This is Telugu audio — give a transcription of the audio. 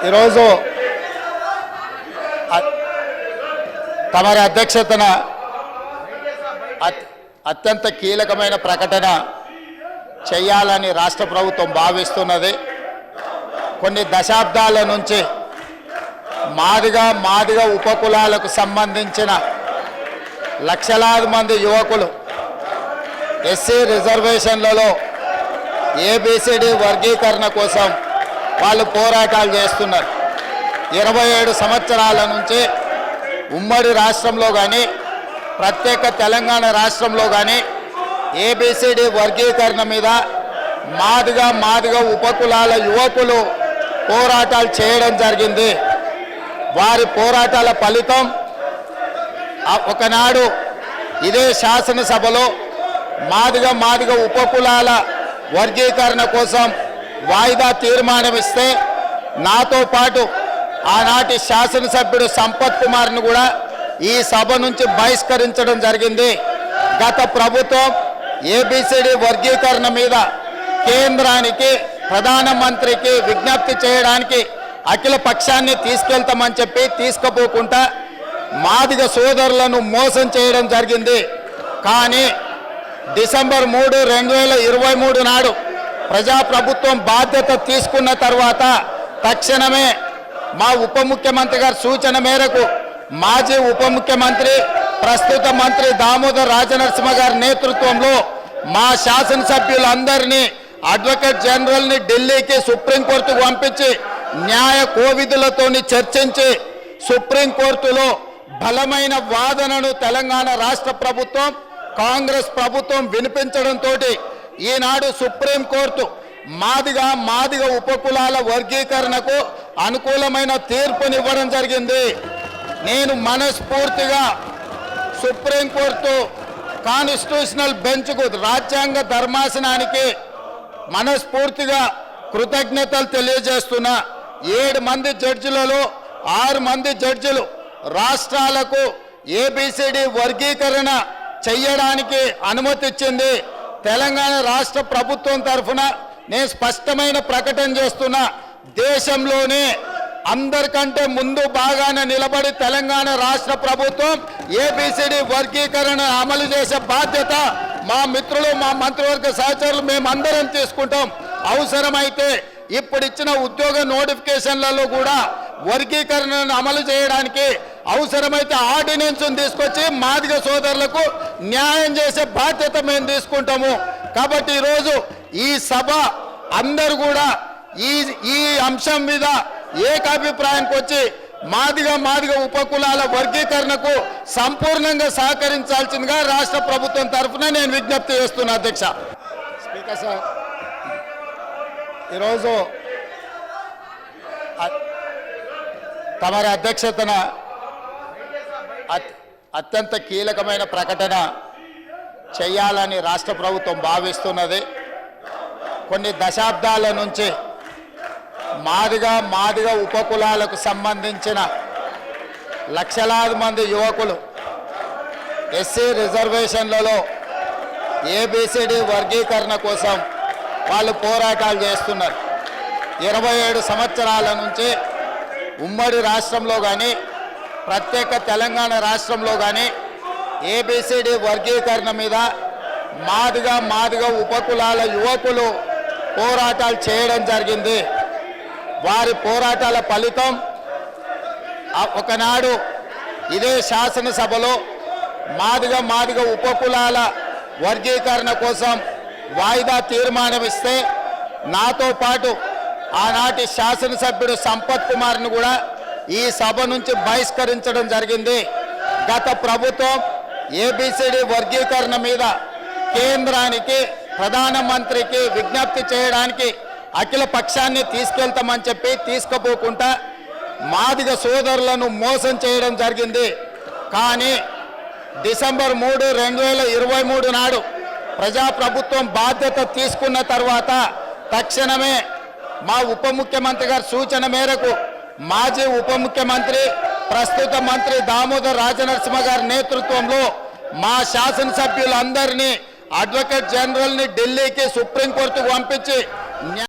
ఈరోజు తమరి అధ్యక్షతన అత్యంత కీలకమైన ప్రకటన చేయాలని రాష్ట్ర ప్రభుత్వం భావిస్తున్నది. కొన్ని దశాబ్దాల నుంచి మాదిగ ఉపకులాలకు సంబంధించిన లక్షలాది మంది యువకులు ఎస్సీ రిజర్వేషన్లలో ఏబిసిడి వర్గీకరణ కోసం వాళ్ళు పోరాటాలు చేస్తున్నారు. 27 సంవత్సరాల నుంచి ఉమ్మడి రాష్ట్రంలో కానీ ప్రత్యేక తెలంగాణ రాష్ట్రంలో కానీ ఏబిసిడి వర్గీకరణ మీద మాదిగ ఉపకులాల యువకులు పోరాటాలు చేయడం జరిగింది. వారి పోరాటాల ఫలితం ఒకనాడు ఇదే శాసనసభలో మాదిగ ఉపకులాల వర్గీకరణ కోసం వాయిదా తీర్మానం ఇస్తే నాతో పాటు ఆనాటి శాసనసభ్యుడు సంపత్ కుమార్ను కూడా ఈ సభ నుంచి బహిష్కరించడం జరిగింది. గత ప్రభుత్వం ఏబిసిడి వర్గీకరణ మీద కేంద్రానికి ప్రధానమంత్రికి విజ్ఞప్తి చేయడానికి అఖిల పక్షాన్ని తీసుకెళ్తామని చెప్పి తీసుకుపోకుండా మాదిగ సోదరులను మోసం చేయడం జరిగింది. కానీ డిసెంబర్ 3, 2023 నాడు ప్రజాప్రభుత్వం బాధ్యత తీసుకున్న తర్వాత తక్షణమే మా ఉప ముఖ్యమంత్రి గారి సూచన మేరకు మాజీ ఉప ముఖ్యమంత్రి ప్రస్తుత మంత్రి దామోదర్ రాజనరసింహ గారి నేతృత్వంలో మా శాసనసభ్యులందరినీ అడ్వకేట్ జనరల్ని ఢిల్లీకి సుప్రీంకోర్టుకు పంపించి న్యాయ కోవిధులతోని చర్చించి సుప్రీంకోర్టులో బలమైన వాదనను తెలంగాణ రాష్ట్ర ప్రభుత్వం కాంగ్రెస్ ప్రభుత్వం వినిపించడంతో ఈనాడు సుప్రీంకోర్టు మాదిగ ఉపకులాల వర్గీకరణకు అనుకూలమైన తీర్పునివ్వడం జరిగింది. నేను మనస్ఫూర్తిగా సుప్రీంకోర్టు కాన్స్టిట్యూషనల్ బెంచ్కు రాజ్యాంగ ధర్మాసనానికి మనస్ఫూర్తిగా కృతజ్ఞతలు తెలియజేస్తున్నా. 7 మంది జడ్జిలలో 6 మంది జడ్జిలు రాష్ట్రాలకు ఏబిసిడి వర్గీకరణ చెయ్యడానికి అనుమతి ఇచ్చింది. తెలంగాణ రాష్ట్ర ప్రభుత్వం తరఫున నేను స్పష్టమైన ప్రకటన చేస్తున్నా. దేశంలోనే అందరికంటే ముందు బాగానే నిలబడి తెలంగాణ రాష్ట్ర ప్రభుత్వం ఏబిసిడి వర్గీకరణ అమలు చేసే బాధ్యత మా మిత్రులు మా మంత్రివర్గ సహచరులు మేమందరం తీసుకుంటాం. అవసరమైతే ఇప్పుడు ఇచ్చిన ఉద్యోగ నోటిఫికేషన్లలో కూడా వర్గీకరణను అమలు చేయడానికి అవసరమైతే ఆర్డినెన్స్ తీసుకొచ్చి మాదిగ సోదరులకు న్యాయం చేసే బాధ్యత మేము తీసుకుంటాము. కాబట్టి ఈరోజు ఈ సభ అందరూ కూడా ఈ అంశం మీద ఏకాభిప్రాయానికి వచ్చి మాదిగ ఉపకులాల వర్గీకరణకు సంపూర్ణంగా సహకరించాల్సిందిగా రాష్ట్ర ప్రభుత్వం తరఫున నేను విజ్ఞప్తి చేస్తున్నా. అధ్యక్ష. స్పీకర్ సార్, ఈరోజు తమరి అధ్యక్షతన అత్యంత కీలకమైన ప్రకటన చేయాలని రాష్ట్ర ప్రభుత్వం భావిస్తున్నది. కొన్ని దశాబ్దాల నుంచి మాదిగ ఉపకులాలకు సంబంధించిన లక్షలాది మంది యువకులు ఎస్సీ రిజర్వేషన్లలో ఏబిసిడి వర్గీకరణ కోసం వాళ్ళు పోరాటాలు చేస్తున్నారు. 27 సంవత్సరాల నుంచి ఉమ్మడి రాష్ట్రంలో కానీ ప్రత్యేక తెలంగాణ రాష్ట్రంలో కానీ ఏబిసిడి వర్గీకరణ మీద మాదిగ ఉపకులాల యువకులు పోరాటాలు చేయడం జరిగింది. వారి పోరాటాల ఫలితం ఒకనాడు ఇదే శాసనసభలో మాదిగ ఉపకులాల వర్గీకరణ కోసం వాయిదా తీర్మానం ఇస్తే నాతో పాటు ఆనాటి శాసనసభ్యుడు సంపత్ కుమార్ను కూడా ఈ సభ నుంచి బహిష్కరించడం జరిగింది. గత ప్రభుత్వం ఏబిసిడి వర్గీకరణ మీద కేంద్రానికి ప్రధానమంత్రికి విజ్ఞప్తి చేయడానికి అఖిల పక్షాన్ని తీసుకెళ్తామని చెప్పి తీసుకుపోకుండా మాదిగ సోదరులను మోసం చేయడం జరిగింది. కానీ డిసెంబర్ 3, 2023 నాడు ప్రజాప్రభుత్వం బాధ్యత తీసుకున్న తర్వాత తక్షణమే మా ఉప ముఖ్యమంత్రి గారి సూచన మేరకు మాజీ ఉప ముఖ్యమంత్రి ప్రస్తుత మంత్రి దామోదర్ రాజనరసింహ గారి నేతృత్వంలో మా శాసనసభ్యులందరినీ అడ్వకేట్ జనరల్ని ఢిల్లీకి సుప్రీంకోర్టుకు పంపించి